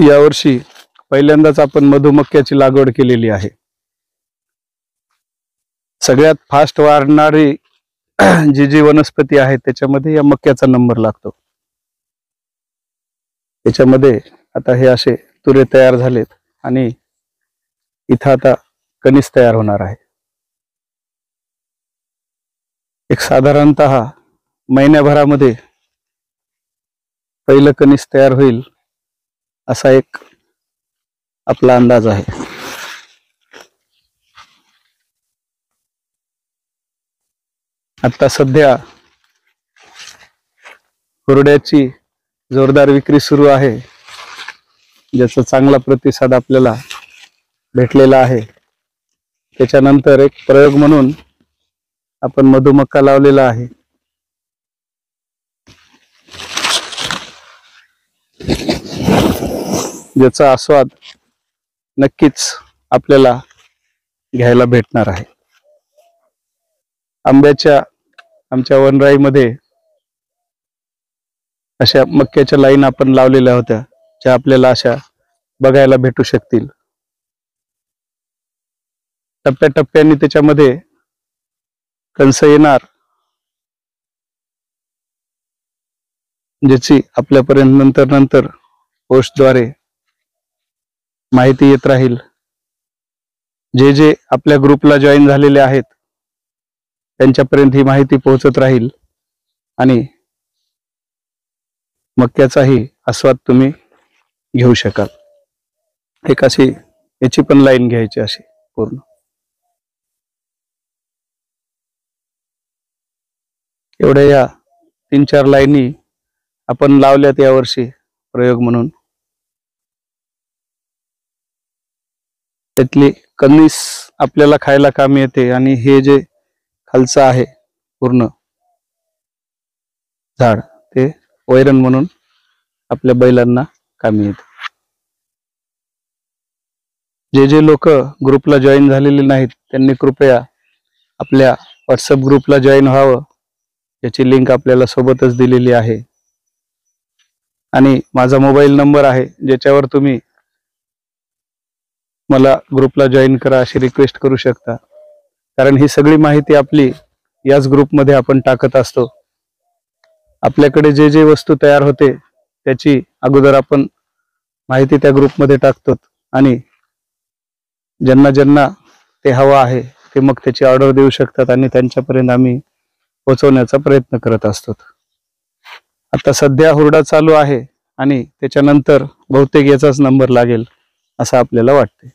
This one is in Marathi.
यावर्षी पहिल्यांदाच आपण मधुमक्याची लागवड केलेली आहे। सगळ्यात फास्ट वाढणारी जी वनस्पती आहे त्याच्यामध्ये या मक्याचा नंबर लागतो। त्याच्यामध्ये आता हे असे तुरे तयार झालेत आणि इथं आता कणीस तयार होणार आहे। एक साधारणतः महिन्याभरामध्ये पहिलं कणीस तयार होईल असा एक आपला अंदाज आहे। आता सध्या हुरड्याची जोरदार विक्री सुरू आहे, ज्याचा चांगला प्रतिसाद आपल्याला भेटलेला आहे। त्याच्यानंतर एक प्रयोग म्हणून आपण मधुमक्का लावलेला आहे। ज्याचा आस्वाद नक्कीच आपल्याला घ्यायला भेटणार आहे। आमच्या वनराईमध्ये अशा मक्याच्या लाईन आपण लावलेल्या होत्या, ज्या आपल्याला अशा बघायला भेटू शकतील। टप्प्याटप्प्याने त्याच्यामध्ये कणस येणार, ज्याची आपल्यापर्यंत नंतर पोस्टद्वारे माहिती येत राहील। जे आपल्या ग्रुपला जॉईन झालेले आहेत त्यांच्यापर्यंत ही माहिती पोहोचत राहील आणि मक्याचाही आस्वाद तुम्ही घेऊ शकाल। एक अशी याची पण लाईन घ्यायची अशी पूर्ण। एवढ्या या 3-4 लाईनी आपण लावल्यात यावर्षी प्रयोग म्हणून। त्यातली कणीस आपल्याला खायला कामी येते आणि हे जे खालचं आहे पूर्ण झाड ते वैरण म्हणून आपल्या बैलांना कामी येते। जे लोक ग्रुपला जॉईन झालेले नाहीत त्यांनी कृपया आपल्या व्हॉट्सअप ग्रुपला जॉईन व्हावं। याची लिंक आपल्याला सोबतच दिलेली आहे आणि माझा मोबाईल नंबर आहे, ज्याच्यावर तुम्ही मला ग्रुपला जॉईन करा अशी रिक्वेस्ट करू शकता। कारण ही सगळी माहिती आपली याच ग्रुपमध्ये आपण टाकत असतो। आपल्याकडे जे वस्तू तयार होते त्याची अगोदर आपण माहिती त्या ग्रुपमध्ये टाकतो आणि ज्यांना ते हवं आहे ते मग त्याची ऑर्डर देऊ शकतात आणि त्यांच्यापर्यंत आम्ही पोहोचवण्याचा प्रयत्न करत असतो। आता सध्या हुरडा चालू आहे आणि त्याच्यानंतर बहुतेक याचाच नंबर लागेल असं आपल्याला वाटते।